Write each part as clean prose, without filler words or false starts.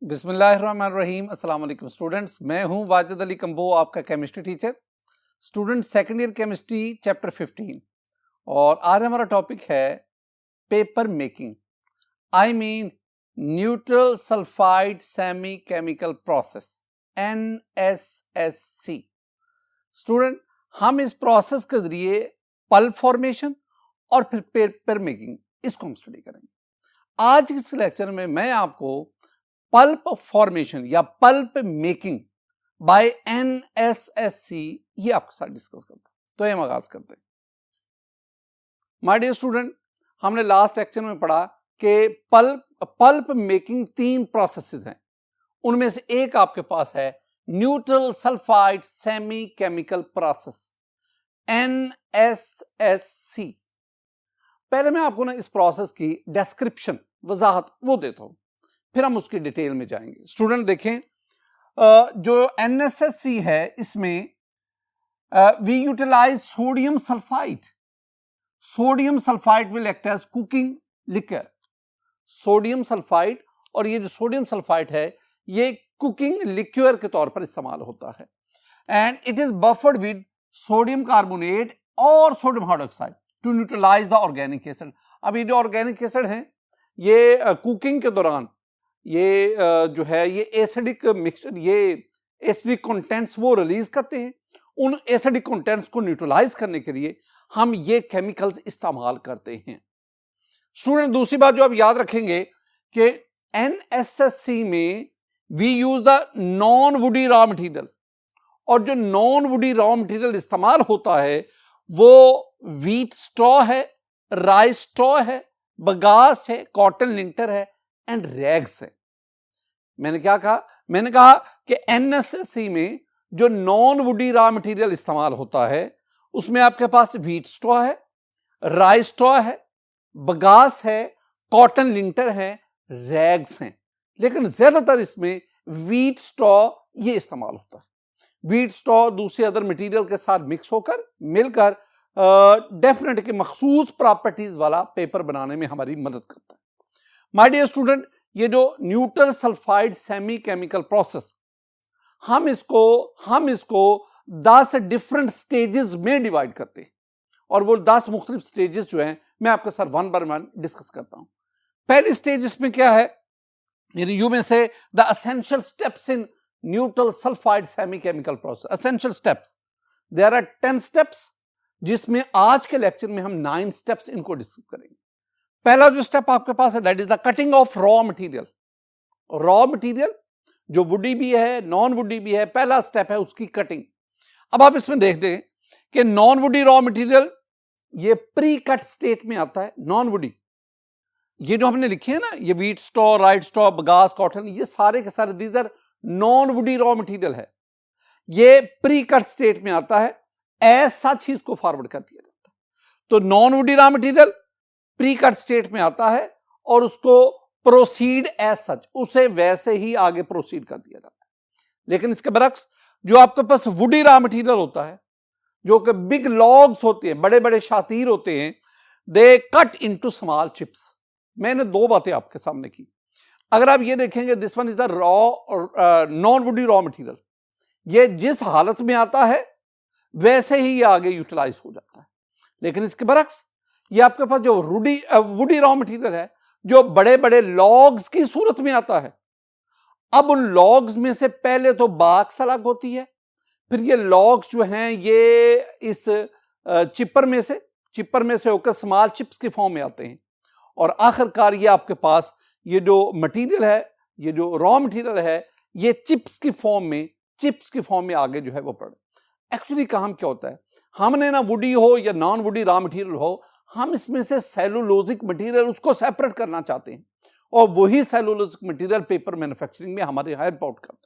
बिस्मिल्लाहिर्रहमानिर्रहीम। अस्सलाम वालेकुम स्टूडेंट्स, मैं हूं वाजिद अली कंबो, आपका chemistry teacher. Student second year chemistry chapter 15 और आज हमारा टॉपिक है paper making, I mean neutral sulphide semi chemical process, NSSC। Student, हम इस प्रोसेस के जरिए पल्प फॉर्मेशन और फिर पेपर मेकिंग, इसको हम स्टडी करेंगे। आज इस लेक्चर में मैं आपको पल्प फॉर्मेशन या पल्प मेकिंग बाय NSSC ये आपके साथ डिस्कस करता हूं। तो ये हम आगाज करते हैं। माय डियर स्टूडेंट, हमने लास्ट लेक्चर में पढ़ा कि पल्प मेकिंग 3 प्रोसेसेस हैं। उनमें से एक आपके पास है neutral sulphide semi chemical process, NSSC। पहले मैं आपको ना इस प्रोसेस की डिस्क्रिप्शन, वजाहत वो देता हूं, फिर हम उसकी डिटेल में जाएंगे। स्टूडेंट देखें, जो NSSC है इसमें we utilise sodium sulphide. Sodium sulphide will act as cooking liquid. Sodium sulphide, और ये जो सोडियम सल्फाइड है ये कुकिंग लिक्विड के तौर पर इस्तेमाल होता है। And it is buffered with sodium carbonate और sodium hydroxide to neutralise the organic acid. अब ये जो ऑर्गेनिक एसिड है ये कुकिंग के दौरान ये जो है ये एसिडिक मिक्सचर, ये एसिडिक कंटेंट्स वो रिलीज करते हैं। उन एसिडिक कंटेंट्स को न्यूट्रलाइज करने के लिए हम ये केमिकल्स इस्तेमाल करते हैं। स्टूडेंट, दूसरी बात जो आप याद रखेंगे कि NSSC में we use the non woody raw material, और जो नॉन वुडी रॉ मटेरियल इस्तेमाल होता है वो व्हीट स्ट्रॉ है, राइस स्ट्रॉ है, बगास है, कॉटन लिंटर है एंड रैग्स है। मैंने क्या कहा? मैंने कहा कि NSSC में जो नॉन वुडी रॉ मटेरियल इस्तेमाल होता है उसमें आपके पास व्हीट स्ट्रॉ है, राइस स्ट्रॉ है, बगास है, कॉटन लिंटर है, रैग्स हैं। लेकिन ज्यादातर इसमें व्हीट स्ट्रॉ ये इस्तेमाल होता है। व्हीट स्ट्रॉ दूसरे अदर मटेरियल के साथ मिक्स होकर मिलकर डेफिनेट की मखसूस प्रॉपर्टीज वाला पेपर बनाने में हमारी मदद करता है। माय डियर स्टूडेंट, ये जो neutral sulphide semi chemical process, हम इसको 10 डिफरेंट स्टेजेस में डिवाइड करते हैं, और वो 10 मुख्तलिफ स्टेजेस जो हैं मैं आपके साथ वन बाय वन डिस्कस करता हूं। पहली स्टेज इसमें क्या है? यू में से the essential steps in neutral sulphide semi chemical process. Essential steps, there are 10 steps, जिसमें आज के लेक्चर में हम 9 स्टेप्स इनको डिस्कस करेंगे। पहला जो स्टेप आपके पास है that is the cutting of raw material. Raw material जो वुडी भी है, नॉन वुडी भी है, पहला स्टेप है उसकी कटिंग। अब आप इसमें देख दें कि नॉन वुडी रॉ मटेरियल ये प्री कट स्टेट में आता है। नॉन वुडी, ये जो हमने लिखे हैं ना, ये wheat straw, rice straw, bagasse, cotton, ये सारे के सारे these are non woody raw material है। ये प्री कट स्टेट में आता है, एज सच ही इसको फॉरवर्ड कर दिया जाता है। तो non woody raw material pre cut state में आता है और उसको प्रोसीड एज सच, उसे वैसे ही आगे प्रोसीड कर दिया जाता है। लेकिन इसके बरक्स जो आपके पास वुडी रॉ मटेरियल होता है, जो कि बिग लॉग्स होते हैं, बड़े बड़े शातीर होते हैं, दे कट इनटू स्मॉल चिप्स। मैंने 2 बातें आपके सामने की। अगर आप ये देखेंगे, this one is the raw non woody raw material, ये जिस हालत में आता है वैसे ही आगे यूटिलाइज हो जाता है। लेकिन इसके बरक्स ये आपके पास जो वुडी रॉ मटेरियल है जो बड़े बड़े लॉग्स की सूरत में आता है। अब उन लॉग्स में से पहले तो बाक्स अलग होती है, फिर ये लॉग्स जो हैं ये इस चिपर में से होकर स्मॉल चिप्स की फॉर्म में आते हैं, और आखिरकार ये आपके पास ये जो मटेरियल है, ये जो रॉ मटेरियल है, ये चिप्स की फॉर्म में आगे जो है वो पड़े। एक्चुअली काम क्या होता है, हमने ना वुडी हो या नॉन वुडी रॉ मटेरियल हो, हम इसमें से सेलुलोजिक मटेरियल उसको सेपरेट करना चाहते हैं, और वही सेलुलोजिक मटेरियल पेपर मैन्युफैक्चरिंग में हमारे हेल्प आउट करता है।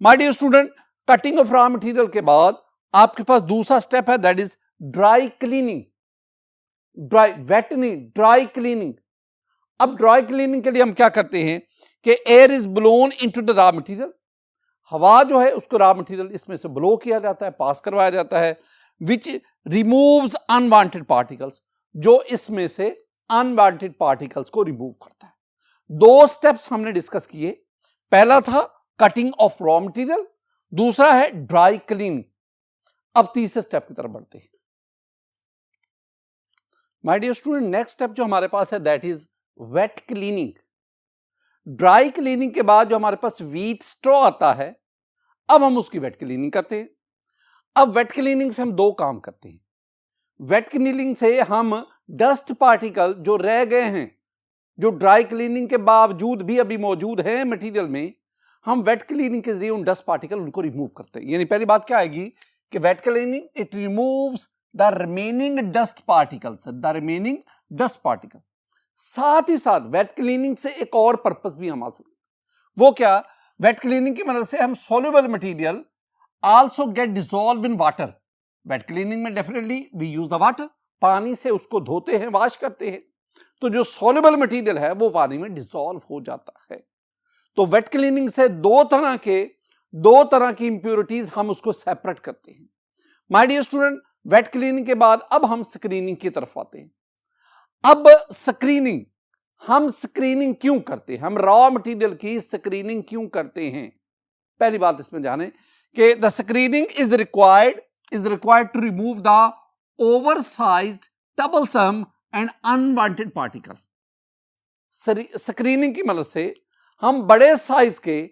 My dear student, cutting of raw material के बाद आपके पास दूसरा स्टेप है that is dry cleaning. Dry cleaning. अब ड्राई क्लीनिंग के लिए हम क्या करते हैं कि air is blown into the raw material. हवा जो है उसको रॉ मटेरियल इसमें से ब्लो किया जाता है, पास करवाया जाता है, विच रिमूव्स अनवांटेड पार्टिकल्स, जो इसमें से अनवांटेड पार्टिकल्स को रिमूव करता है। 2 स्टेप्स हमने डिस्कस किए। पहला था कटिंग ऑफ रॉ मटेरियल, दूसरा है ड्राई क्लीनिंग। अब तीसरे स्टेप की तरफ बढ़ते हैं। My dear student, next step जो हमारे पास है that is wet cleaning. Dry cleaning के बाद जो हमारे पास व्हीट स्ट्रॉ आता है, अब हम उसकी वेट क्लीनिंग करते हैं। अब वेट क्लीनिंग से हम दो काम करते हैं। वेट क्लीनिंग से हम डस्ट पार्टिकल जो रह गए हैं, जो ड्राई क्लीनिंग के बावजूद भी अभी मौजूद है मटेरियल में, हम वेट क्लीनिंग के जरिए उन डस्ट पार्टिकल उनको रिमूव करते हैं। यानी पहली बात क्या आएगी कि wet cleaning it removes the remaining dust particles, the remaining dust particle. साथ ही साथ वेट क्लीनिंग से एक और पर्पस भी हम हासिल, वो क्या, वेट क्लीनिंग की मदद से हम soluble material also get dissolve in water. Wet cleaning में definitely we use the water, पानी से उसको धोते हैं, वॉश करते हैं, तो जो सॉल्युबल मटेरियल है वो पानी में डिसॉल्व हो जाता है। तो वेट क्लीनिंग से दो तरह की इंप्योरिटीज हम उसको सेपरेट करते हैं। My dear student, wet cleaning के बाद अब हम स्क्रीनिंग की तरफ आते हैं। अब स्क्रीनिंग, हम स्क्रीनिंग क्यों करते हैं, हम रॉ मटेरियल की स्क्रीनिंग क्यों करते हैं? पहली बात इसमें जाने कि the screening is required to remove the oversized, troublesome and unwanted particle. Screening की मदद से हम बड़े साइज के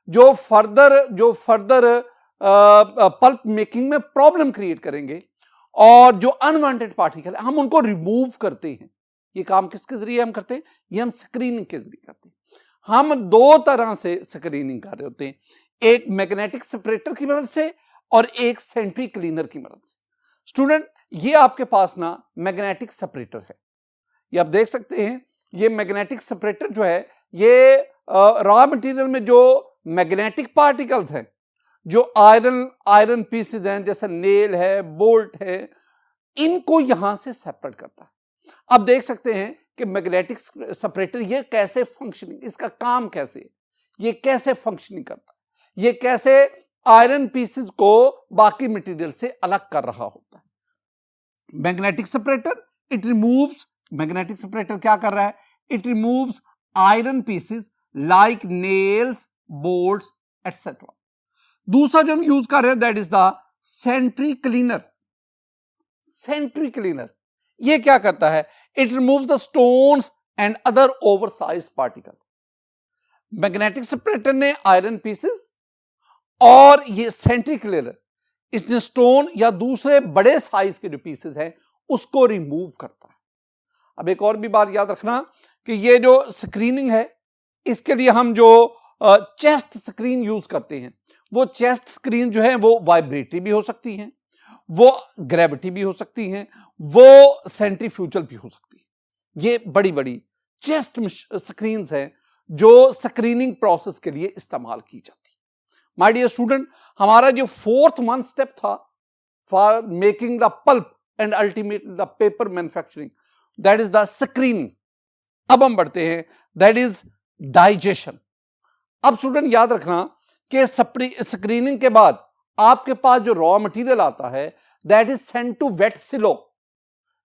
जो फर्दर पल्प मेकिंग में प्रॉब्लम क्रिएट करेंगे और जो अनवांटेड पार्टिकल है हम उनको रिमूव करते हैं। ये काम किसके जरिए हम करते हैं? ये हम स्क्रीनिंग के जरिए करते हैं। हम दो तरह से स्क्रीनिंग कर रहे होते हैं, एक मैग्नेटिक सेपरेटर की मदद से और एक सेंट्री क्लीनर की मदद से। स्टूडेंट, ये आपके पास ना मैग्नेटिक सेपरेटर है, ये आप देख सकते हैं। ये मैग्नेटिक सेपरेटर जो है, ये रॉ मटेरियल में जो मैग्नेटिक पार्टिकल्स हैं, जो आयरन पीसेज हैं, जैसे नेल है, बोल्ट है, इनको यहां से सेपरेट करता है। अब देख सकते हैं कि मैग्नेटिक सेपरेटर ये कैसे फंक्शनिंग, इसका काम कैसे है, ये कैसे फंक्शनिंग करता है, ये कैसे आयरन पीसेज को बाकी मटेरियल से अलग कर रहा होता है। मैग्नेटिक सेपरेटर क्या कर रहा है? It removes iron pieces like nails, bolts etcetera. दूसरा जो हम यूज कर रहे हैं that is the centri cleaner. ये क्या करता है? It removes the stones and other oversized particle. Magnetic separator ने आयरन पीसेस और ये सेंट्री क्लीनर इसने स्टोन या दूसरे बड़े साइज के जो पीसेस हैं उसको रिमूव करता है। अब एक और भी बात याद रखना कि ये जो स्क्रीनिंग है, इसके लिए हम जो चेस्ट स्क्रीन यूज करते हैं, वो चेस्ट स्क्रीन जो है वो वाइब्रेटरी भी हो सकती हैं, वो ग्रेविटी भी हो सकती हैं, वो सेंट्रीफ्यूजल भी हो सकती है। ये बड़ी बड़ी चेस्ट स्क्रीन्स हैं जो स्क्रीनिंग प्रोसेस के लिए इस्तेमाल की जाती है। माय डियर स्टूडेंट, हमारा जो 4th मंथ स्टेप था for making the pulp and ultimate the paper manufacturing, that is the screening. अब हम बढ़ते हैं, दैट इज डाइजेशन। अब स्टूडेंट याद रखना कि स्क्रीनिंग के बाद आपके पास जो रॉ मटेरियल आता है that is sent to wet silo.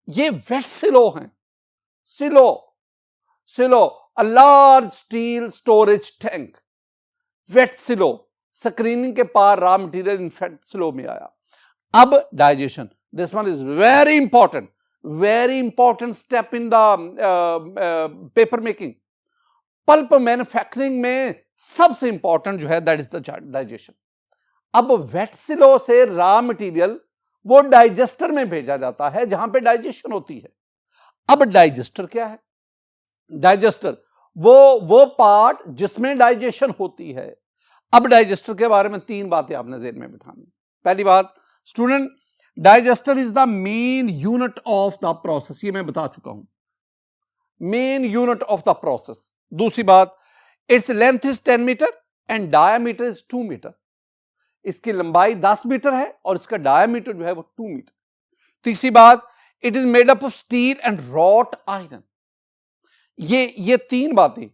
ये वेट सिलो हैं, silo a large steel storage tank. Wet silo, screening के पार raw material in wet silo में आया। अब digestion, this one is very important step in the paper making. Pulp manufacturing में सबसे important जो है दैट इज द डाइजेशन। अब वेट सिलो से रॉ मटेरियल वो डाइजेस्टर में भेजा जाता है जहां पे डाइजेशन होती है। अब डाइजेस्टर क्या है? डाइजेस्टर वो पार्ट जिसमें डाइजेशन होती है। अब डाइजेस्टर के बारे में 3 बातें आपने ज़हन में बिठानी। पहली बात student, digester is the main unit of the process, ये मैं बता चुका हूं, main unit of the process. दूसरी बात, its length is 10 metre and diameter is 2 metre. इसकी लंबाई 10 मीटर है और इसका डायामीटर जो है वो 2 मीटर। तीसरी बात, it is made up of steel and wrought iron. ये 3 बातें,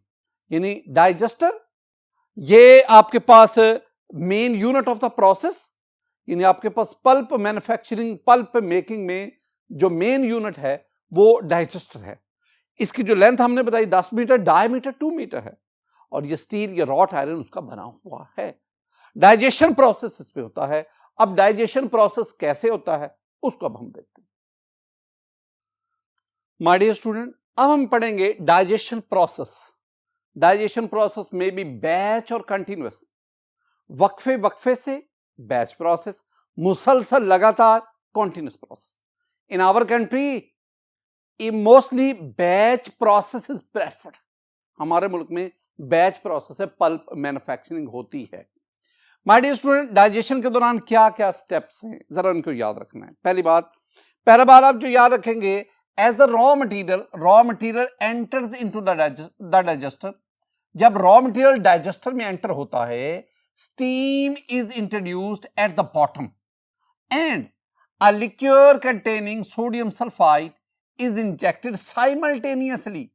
यानी डाइजेस्टर, ये आपके पास main unit of the process, यानी आपके पास पल्प मैन्युफैक्चरिंग, पल्प मेकिंग में जो मेन यूनिट है वो डाइजेस्टर है। इसकी जो लेंथ हमने बताई 10 मीटर, डायमीटर 2 मीटर है और ये स्टील, ये रॉट आयरन उसका बना हुआ है। डाइजेशन प्रोसेस इस पे होता है। अब डाइजेशन प्रोसेस कैसे होता है उसको अब हम देखते हैं। माय डियर स्टूडेंट, अब हम पढ़ेंगे डाइजेशन प्रोसेस। डाइजेशन प्रोसेस में बी बैच और कंटिन्यूअस, वक्फे वक्फे से बैच प्रोसेस, मुसलसल लगातार continuous process. In our country mostly batch process is preferred. हमारे मुल्क में बैच प्रोसेस है, पल्प मैन्युफैक्चरिंग होती है। माय डियर स्टूडेंट, डाइजेशन के दौरान क्या क्या स्टेप्स हैं जरा उनको याद रखना है। पहला बात आप जो याद रखेंगे, as the raw material enters into the digester. जब रॉ मटेरियल डाइजेस्टर में एंटर होता है, steam is introduced at the bottom and a liquid containing sodium sulphide is injected simultaneously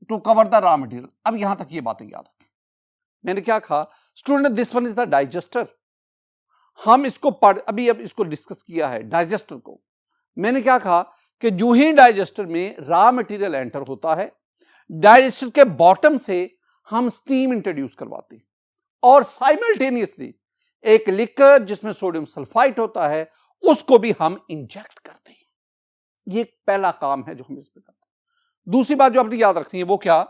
to cover the raw material. अब यहां तक ये बातें याद रखें। मैंने क्या कहा student, this one is the digester. हम इसको अब इसको डिस्कस किया है डाइजेस्टर को। मैंने क्या कहा कि जो ही डाइजेस्टर में रॉ मटेरियल एंटर होता है, डाइजेस्टर के बॉटम से हम स्टीम इंट्रोड्यूस करवाते हैं और साइमल्टेनियसली एक लिक्विड जिसमें सोडियम सल्फाइड होता है उसको भी हम इंजेक्ट करते हैं। ये पहला काम है जो हम इसमें करते हैं। दूसरी बात जो आपने याद रखनी है वो क्या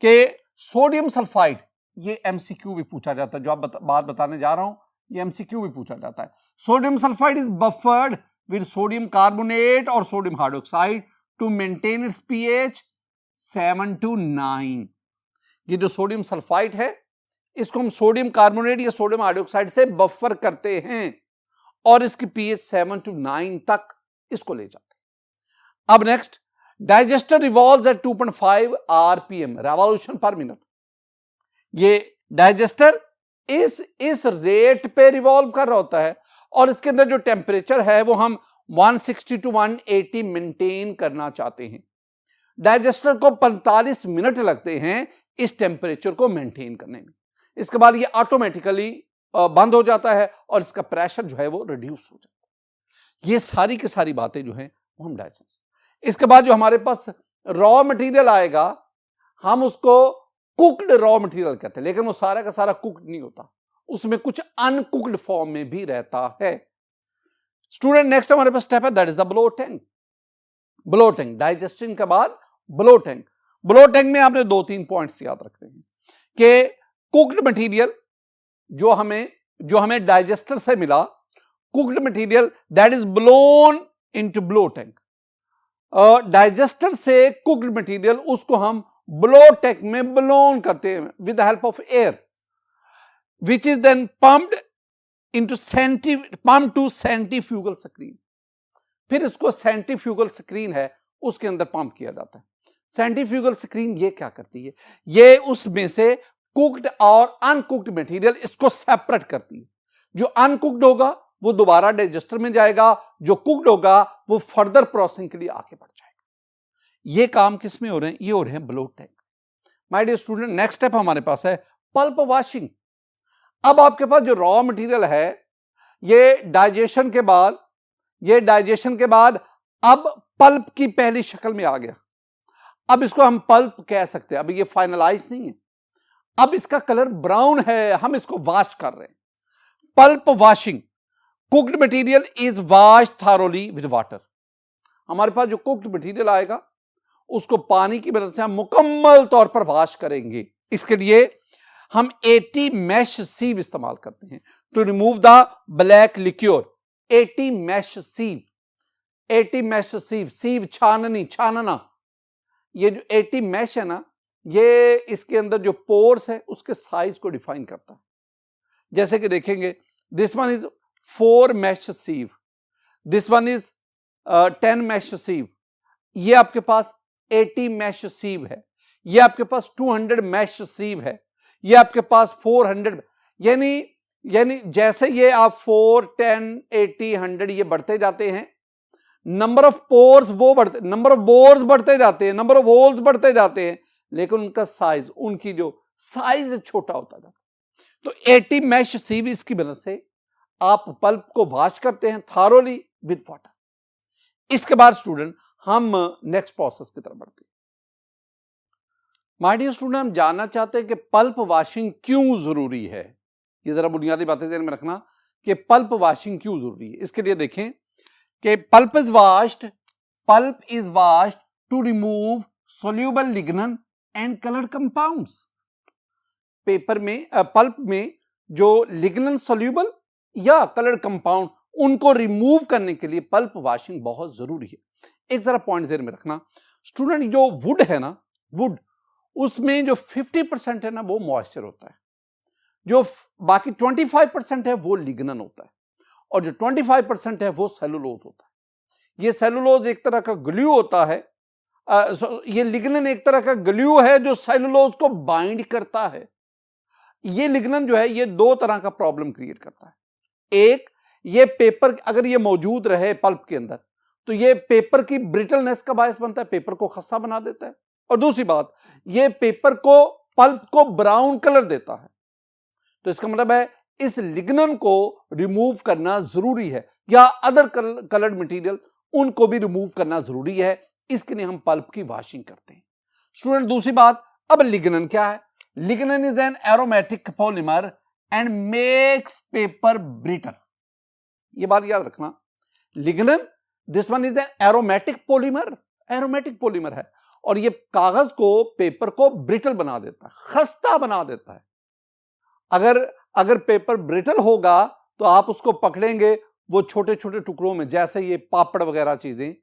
कि सोडियम सल्फाइड, ये एमसीक्यू भी पूछा जाता है। जो आप बात बताने जा रहा हूं ये एमसीक्यू भी पूछा जाता है। Sodium sulphide is buffered with sodium carbonate और sodium hydroxide to maintain its pH 7 to 9। ये जो सोडियम सल्फाइड है इसको हम सोडियम कार्बोनेट या सोडियम हाइड्रोक्साइड से बफर करते हैं और इसकी पीएच 7 to 9 तक इसको ले जाते हैं। अब next, digester revolves at 2.5 RPM, revolution per minute. ये डाइजेस्टर इस रेट पे रिवॉल्व कर रहा होता है और इसके अंदर जो टेम्परेचर है वो हम 160 to 180 मेंटेन करना चाहते हैं। डाइजेस्टर को 45 मिनट लगते हैं इस टेम्परेचर को मेंटेन करने में। इसके बाद ये ऑटोमेटिकली बंद हो जाता है और इसका प्रेशर जो है वो रिड्यूस हो जाता है। ये सारी की सारी बातें जो हैं वो हम डाइजेस्ट। इसके बाद जो हमारे पास रॉ मटेरियल आएगा हम उसको कुक्ड रॉ मटेरियल कहते हैं, लेकिन वो सारा का सारा कुक्ड नहीं होता, उसमें कुछ अनकुक्ड फॉर्म में भी रहता है। स्टूडेंट, नेक्स्ट हमारे पास स्टेप है that is the blow tank. Blow tank, digesting के बाद ब्लो टैंक। ब्लो टैंक में आपने 2-3 पॉइंट्स याद रखते हैं कि कुक्ड मटेरियल जो हमें डाइजेस्टर से मिला, cooked material that is blown into blow tank. Digester से कुक्ड मटेरियल उसको हम ब्लो टैंक में ब्लोन करते हैं with the help of air, which is then pumped to centrifugal screen. फिर इसको सेंट्रीफ्यूगल स्क्रीन है उसके अंदर पंप किया जाता है। सेंट्रीफ्यूगल स्क्रीन ये क्या करती है, ये उसमें से कुक्ड और अनकुक्ड मटेरियल इसको सेपरेट करती है। जो अनकुक्ड होगा वो दोबारा डाइजेस्टर में जाएगा, जो कुक्ड होगा वो फर्दर प्रोसेसिंग के लिए आगे बढ़ जाएगा। ये काम किस में हो रहे हैं, ये हो रहे हैं blow tank. My dear student, next step हमारे पास है पल्प वॉशिंग। अब आपके पास जो रॉ मटेरियल है ये डाइजेशन के बाद अब पल्प की पहली शक्ल में आ गया। अब इसको हम पल्प कह सकते हैं, अब ये फाइनलाइज नहीं है, अब इसका कलर ब्राउन है, हम इसको वॉश कर रहे हैं। Pulp washing, cooked material is wash thoroughly with water. हमारे पास जो कुक्ड मटेरियल आएगा उसको पानी की मदद से हम मुकम्मल तौर पर वॉश करेंगे। इसके लिए हम 80 मैश सीव इस्तेमाल करते हैं to remove the black liquor. 80 mesh sieve, sieve छानना। ये जो 80 मैश है ना, ये इसके अंदर जो पोर्स है उसके साइज को डिफाइन करता है। जैसे कि देखेंगे, this one is 4 mesh sieve, this one is 10 mesh sieve, ये आपके पास 80 मैश सीव है, ये आपके पास 200 मैश सीव है, ये आपके पास 400, यानी जैसे ये आप 4, 10, 80, 100 ये बढ़ते जाते हैं, नंबर ऑफ पोर्स वो बढ़ते, नंबर ऑफ बोर्स बढ़ते जाते हैं, नंबर ऑफ होल्स बढ़ते जाते हैं, लेकिन उनका साइज, उनकी जो साइज छोटा होता जाता है। तो 80 मैश सीव इसकी मदद से आप पल्प को वॉश करते हैं थारोली विद वाटर। इसके बाद स्टूडेंट हम नेक्स्ट प्रोसेस की तरफ बढ़ते हैं। माय डियर स्टूडेंट, हम जानना चाहते हैं कि पल्प वॉशिंग क्यों जरूरी है। ये जरा बुनियादी बातें ध्यान में रखना कि पल्प वॉशिंग क्यों जरूरी है। इसके लिए देखें कि pulp is washed to remove soluble lignin and coloured compounds. Paper में पल्प में जो लिग्नन सोल्यूबल या कलर्ड कंपाउंड उनको रिमूव करने के लिए पल्प वॉशिंग बहुत जरूरी है। एक जरा पॉइंट ध्यान में रखना स्टूडेंट, जो वुड है ना, वुड उसमें जो 50% है ना वो मॉइस्चर होता है, जो बाकी 25% है वो लिग्नन होता है, और जो 25% है वो सेलुलोज होता है। ये सेलुलोज एक तरह का ग्लू होता है, ये लिग्नन एक तरह का ग्लू है जो सेलुलोज को बाइंड करता है। ये लिग्नन जो है ये दो तरह का प्रॉब्लम क्रिएट करता है। एक, ये पेपर अगर ये मौजूद रहे पल्प के अंदर तो ये पेपर की ब्रिटलनेस का बायस बनता है, पेपर को खस्ता बना देता है। और दूसरी बात, ये पेपर को, पल्प को ब्राउन कलर देता है। तो इसका मतलब है इस लिग्नन को रिमूव करना जरूरी है, या अदर कलर्ड मटेरियल उनको भी रिमूव करना जरूरी है। इसके लिए हम पल्प की वॉशिंग करते हैं। स्टूडेंट दूसरी बात, अब लिग्नन क्या है? Lignin is an aromatic polymer and makes paper brittle. ये बात याद रखना, lignin this one is an aromatic polymer है, और ये कागज को, पेपर को ब्रिटल बना देता है, खस्ता बना देता है। अगर पेपर ब्रिटल होगा तो आप उसको पकड़ेंगे, वो छोटे छोटे टुकड़ों में, जैसे ये पापड़ वगैरह चीजें,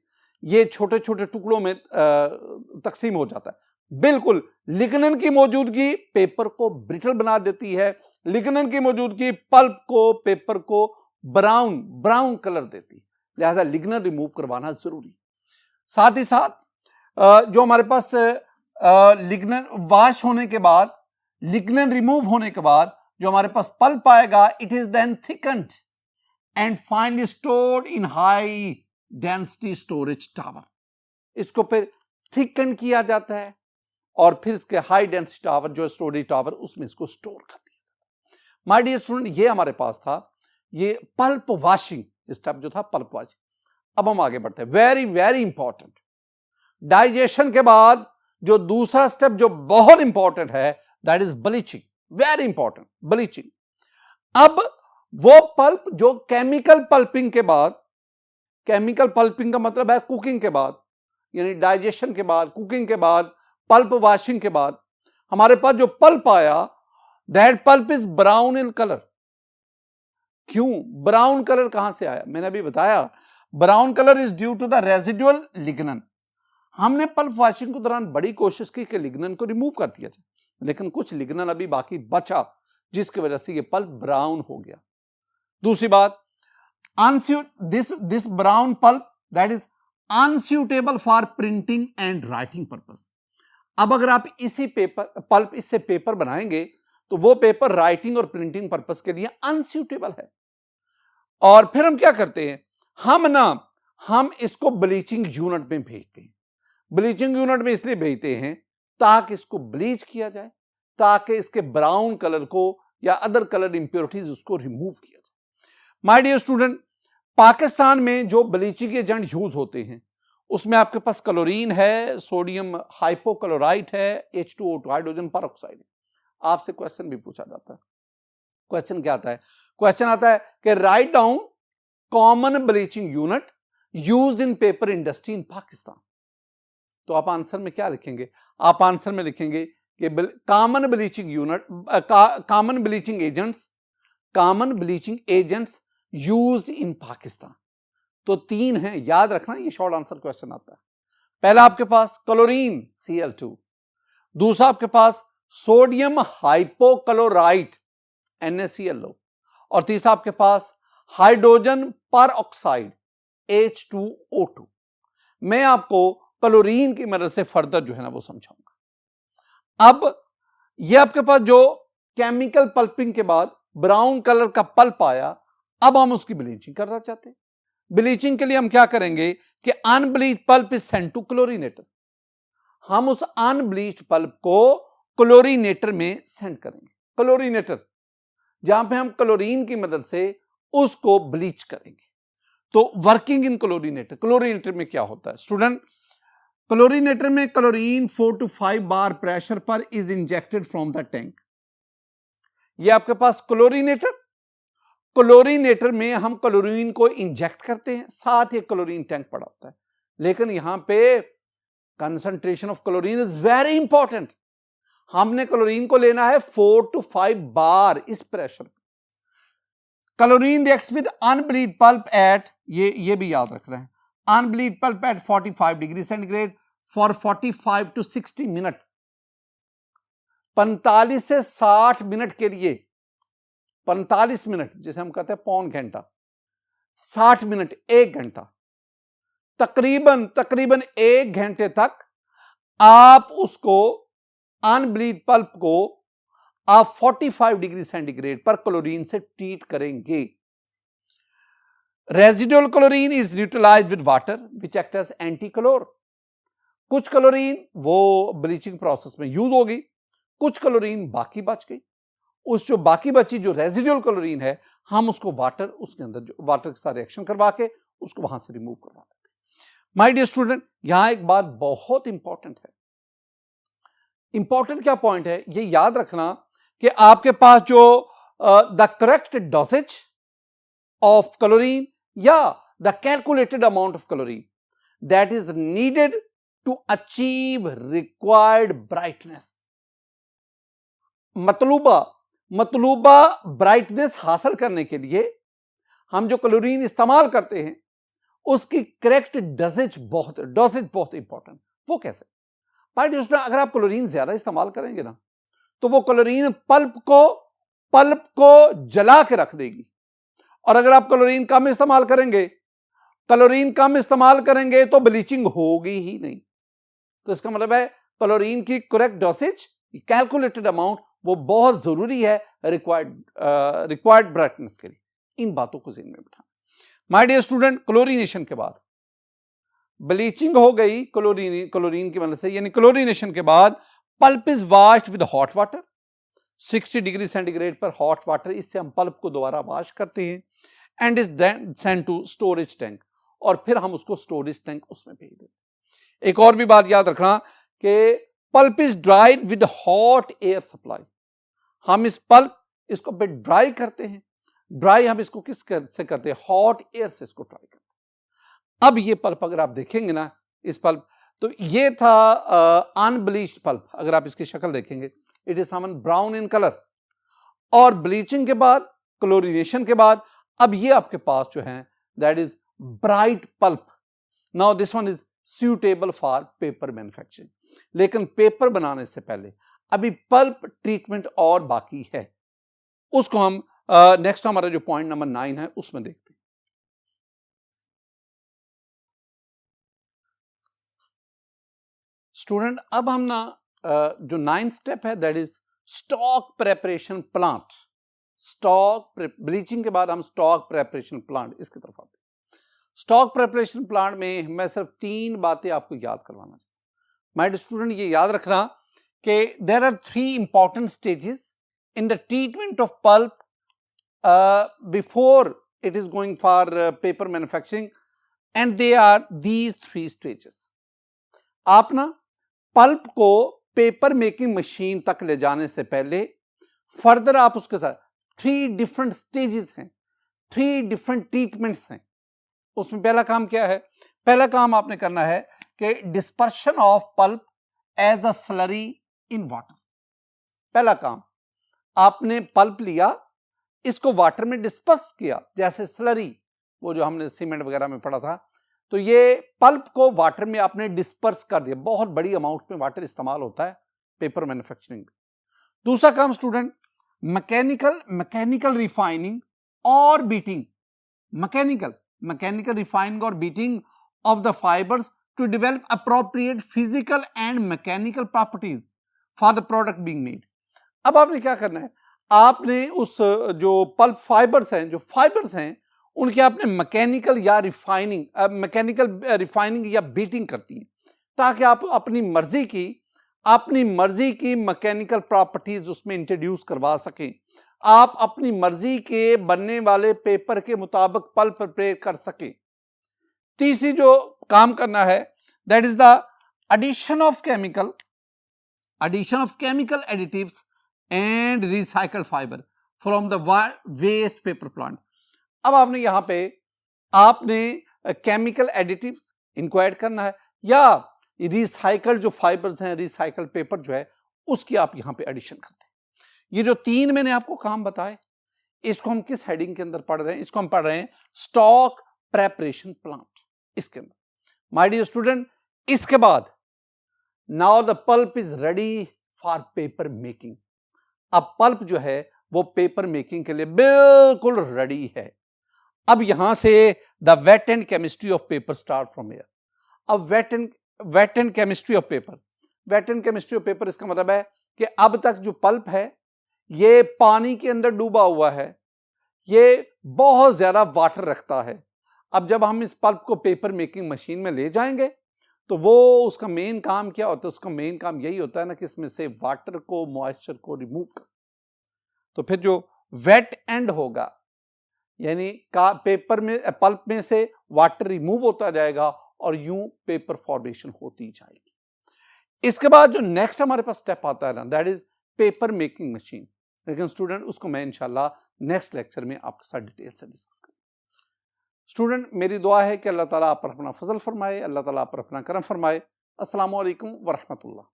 ये छोटे छोटे टुकड़ों में तकसीम हो जाता है। बिल्कुल लिग्नन की मौजूदगी पेपर को ब्रिटल बना देती है। लिग्नन की मौजूदगी पल्प को, पेपर को ब्राउन कलर देती है। लिहाजा लिग्नन रिमूव करवाना जरूरी। साथ ही साथ जो हमारे पास लिग्नन वॉश होने के बाद, लिग्नन रिमूव होने के बाद जो हमारे पास पल्प आएगा, it is then thickened and finally stored in high density storage tower. इसको फिर थिकन किया जाता है और फिर इसके हाई डेंसिटी टावर, जो स्टोरेज टावर, उसमें इसको स्टोर कर दिया जाता है। माय डियर स्टूडेंट, ये हमारे पास था ये पल्प वॉशिंग स्टेप जो था, पल्प वॉशिंग। अब हम आगे बढ़ते हैं, वेरी वेरी इंपॉर्टेंट। डाइजेशन के बाद जो दूसरा स्टेप जो बहुत इंपॉर्टेंट है, that is bleaching. Very important, bleaching. अब वो पल्प जो केमिकल पल्पिंग के बाद, केमिकल पल्पिंग का मतलब है कुकिंग के बाद, यानी डाइजेशन के बाद, कुकिंग के बाद, पल्प वॉशिंग के बाद हमारे पास जो पल्प आया, that pulp is brown in colour. क्यों ब्राउन कलर कहां से आया? मैंने अभी बताया, brown colour is due to the residual lignin. हमने पल्प वॉशिंग के दौरान बड़ी कोशिश की कि लिग्नन को रिमूव कर दिया जाए, लेकिन कुछ लिग्नन अभी बाकी बचा, जिसकी वजह से ये पल्प ब्राउन हो गया। दूसरी बात, this brown pulp that is unsuitable for printing and writing purpose। अब अगर आप इसी पल्प इससे पेपर बनाएंगे तो वो पेपर राइटिंग और प्रिंटिंग पर्पस के लिए अनस्यूटेबल है। और फिर हम क्या करते हैं, हम इसको ब्लीचिंग यूनिट में भेजते हैं। ब्लीचिंग यूनिट में इसलिए भेजते हैं ताकि इसको ब्लीच किया जाए, ताकि इसके ब्राउन कलर को या अदर कलर इंप्योरिटीज उसको रिमूव किया जाए। माय डियर स्टूडेंट, पाकिस्तान में जो ब्लीचिंग एजेंट यूज होते हैं उसमें आपके पास क्लोरीन है, सोडियम हाइपोक्लोराइट है, H2O2 हाइड्रोजन परऑक्साइड है। आपसे क्वेश्चन भी पूछा जाता है। क्वेश्चन क्या आता है? क्वेश्चन आता है कि write down common bleaching unit used in paper industry in Pakistan. तो आप आंसर में क्या लिखेंगे? आप आंसर में लिखेंगे कि common bleaching agents used in Pakistan. तो तीन हैं, याद रखना, ये शॉर्ट आंसर क्वेश्चन आता है। पहला आपके पास क्लोरीन Cl2, दूसरा आपके पास सोडियम हाइपोक्लोराइट NaClO, और तीसरा आपके पास हाइड्रोजन परऑक्साइड H2O2। मैं आपको क्लोरीन की मदद से फर्दर जो है ना वो समझाऊंगा। अब ये आपके पास जो केमिकल पल्पिंग के बाद ब्राउन कलर का पल्प आया, अब हम उसकी ब्लीचिंग करना चाहते हैं। ब्लीचिंग के लिए हम क्या करेंगे कि unbleached pulp is sent to chlorinator. हम उस अनब्लीच्ड पल्प को क्लोरीनेटर में सेंड करेंगे। क्लोरीनेटर जहां पे हम क्लोरीन की मदद से उसको ब्लीच करेंगे। तो वर्किंग इन क्लोरीनेटर, क्लोरीनेटर में क्या होता है स्टूडेंट? क्लोरीनेटर में क्लोरीन 4 to 5 बार प्रेशर पर is injected from the tank. ये आपके पास क्लोरीनेटर में हम क्लोरीन को इंजेक्ट करते हैं, साथ ही क्लोरीन टैंक पड़ा होता है, लेकिन यहां पे concentration of chlorine is very important. हमने क्लोरीन को लेना है 4 to 5 बार इस pressure. Chlorine reacts with unbleached pulp at, ये भी याद रख रहे हैं, unbleached pulp at 45 degree centigrade for 45 to 60 minute. 45 से 60 मिनट के लिए, 45 मिनट जिसे हम कहते हैं पौन घंटा, 60 मिनट 1 घंटा, तकरीबन 1 घंटे तक आप उसको अनब्लीड पल्प को आप 45 डिग्री सेंटीग्रेड पर क्लोरीन से ट्रीट करेंगे। Residual chlorine is neutralised with water which act as anti chlor. कुछ क्लोरीन वो ब्लीचिंग प्रोसेस में यूज होगी, कुछ क्लोरीन बाकी बच गई। उस जो बाकी बची जो रेजिडुअल क्लोरीन है, हम उसको वाटर, उसके अंदर जो वाटर के साथ रिएक्शन करवा के उसको वहां से रिमूव करवा देते हैं। माय डियर स्टूडेंट, यहां एक बात बहुत इंपॉर्टेंट है। इंपॉर्टेंट क्या पॉइंट है, ये याद रखना कि आपके पास जो the correct dosage of chlorine या the calculated amount of chlorine that is needed to achieve required brightness. मतलूबा ब्राइटनेस हासिल करने के लिए हम जो क्लोरीन इस्तेमाल करते हैं उसकी करेक्ट डोसेज बहुत इंपॉर्टेंट। वो कैसे? अगर आप क्लोरीन ज्यादा इस्तेमाल करेंगे ना, तो वो क्लोरीन पल्प को जला के रख देगी, और अगर आप क्लोरीन कम इस्तेमाल करेंगे तो ब्लीचिंग होगी ही नहीं। तो इसका मतलब है क्लोरीन की करेक्ट डोसेज, कैलकुलेटेड अमाउंट, वो बहुत जरूरी है रिक्वायर्ड ब्राइटनेस के लिए। इन बातों को ध्यान में बिठाना। माय डियर स्टूडेंट, क्लोरीनेशन के बाद ब्लीचिंग हो गई क्लोरीन की वजह से, यानी क्लोरीनेशन के बाद pulp is washed with hot water 60 degree centigrade पर हॉट वाटर, इससे हम पल्प को दोबारा वॉश करते हैं and is then sent to storage tank, और फिर हम उसको स्टोरेज टैंक उसमें भेज देते हैं। एक और भी बात याद रखना कि pulp is dried with hot air supply. हम इस पल्प इसको ड्राई करते हैं। ड्राई हम इसको किस से करते हैं? हॉट एयर से इसको ड्राई करते हैं। अब ये पल्प अगर आप देखेंगे ना, इस पल्प, तो ये था अनब्लीच्ड पल्प। अगर आप इसकी शक्ल देखेंगे, it is someone brown in colour, और ब्लीचिंग के बाद, क्लोरीनेशन के बाद, अब ये आपके पास जो है that is bright pulp. Now this one is suitable for paper manufacturing. लेकिन पेपर बनाने से पहले अभी पल्प ट्रीटमेंट और बाकी है, उसको हम नेक्स्ट हमारा जो पॉइंट नंबर 9 है उसमें देखते हैं। स्टूडेंट, अब हम ना जो 9th स्टेप है that is stock preparation plant. Bleaching के बाद हम स्टॉक प्रेपरेशन प्लांट इसकी तरफ आते हैं। स्टॉक प्रेपरेशन प्लांट में मैं सिर्फ 3 बातें आपको याद करवाना चाहता हूं। माय स्टूडेंट, ये याद रखना कि there are 3 important stages in the treatment of pulp before it is going for paper manufacturing, and they are these 3 stages. आप ना पल्प को पेपर मेकिंग मशीन तक ले जाने से पहले फर्दर आप उसके साथ 3 डिफरेंट स्टेजेस हैं, 3 डिफरेंट ट्रीटमेंट्स हैं। उसमें पहला काम क्या है? पहला काम आपने करना है कि dispersion of pulp as a slurry in water. पहला काम, आपने पल्प लिया, इसको वाटर में डिस्पर्स किया, जैसे स्लरी, वो जो हमने सीमेंट वगैरह में पढ़ा था। तो ये पल्प को वाटर में आपने डिस्पर्स कर दिया। बहुत बड़ी अमाउंट में वाटर इस्तेमाल होता है पेपर मैन्युफैक्चरिंग में। दूसरा काम स्टूडेंट, मैकेनिकल रिफाइनिंग और बीटिंग, मैकेनिकल रिफाइनिंग और beating of the fibres to develop appropriate physical and mechanical properties for the product being made. अब आपने क्या करना है? आपने उस जो पल्प फाइबर्स हैं उनकी आपने मैकेनिकल रिफाइनिंग या बीटिंग करती है, ताकि आप अपनी मर्जी की मैकेनिकल प्रॉपर्टीज उसमें इंट्रोड्यूस करवा सकें। आप अपनी मर्जी के बनने वाले पेपर के मुताबिक पल्प प्रिपेयर कर सकें। तीसरी जो काम करना है that is the addition of chemical additives and recycled fiber from the waste paper plant। अब आपने यहां पे आपने केमिकल एडिटिव्स इनको ऐड करना है या रिसाइकल्ड जो फाइबर्स हैं, रिसाइकल्ड पेपर जो है उसकी आप यहां पे एडिशन करते हैं। ये जो 3 मैंने आपको काम बताए इसको हम किस हेडिंग के अंदर पढ़ रहे हैं? इसको हम पढ़ रहे हैं स्टॉक प्रेपरेशन प्लांट। इसके अंदर माय डियर स्टूडेंट, इसके बाद now the pulp is ready for paper making. अब पल्प जो है वो पेपर मेकिंग के लिए बिल्कुल रेडी है। अब यहां से the wet end chemistry of paper start from here. अब wet end chemistry of paper इसका मतलब है कि अब तक जो पल्प है ये पानी के अंदर डूबा हुआ है, ये बहुत ज्यादा वाटर रखता है। अब जब हम इस पल्प को पेपर मेकिंग मशीन में ले जाएंगे तो वो उसका मेन काम क्या होता है? उसका मेन काम यही होता है ना कि इसमें से वाटर को, मॉइस्चर को रिमूव कर। तो फिर जो वेट एंड होगा यानी का पेपर में पल्प में से वाटर रिमूव होता जाएगा और यूं पेपर फॉर्मेशन होती जाएगी। इसके बाद जो नेक्स्ट हमारे पास स्टेप आता है ना, that is paper making machine. लेकिन स्टूडेंट उसको मैं इंशाल्लाह नेक्स्ट लेक्चर में आपके साथ डिटेल से डिस्कस करूंगा। स्टूडेंट मेरी दुआ है कि अल्लाह ताला आप पर अपना फजल फरमाए, अल्लाह ताला आप पर अपना करम फरमाए। अस्सलामु अलैकुम व रहमतुल्लाह।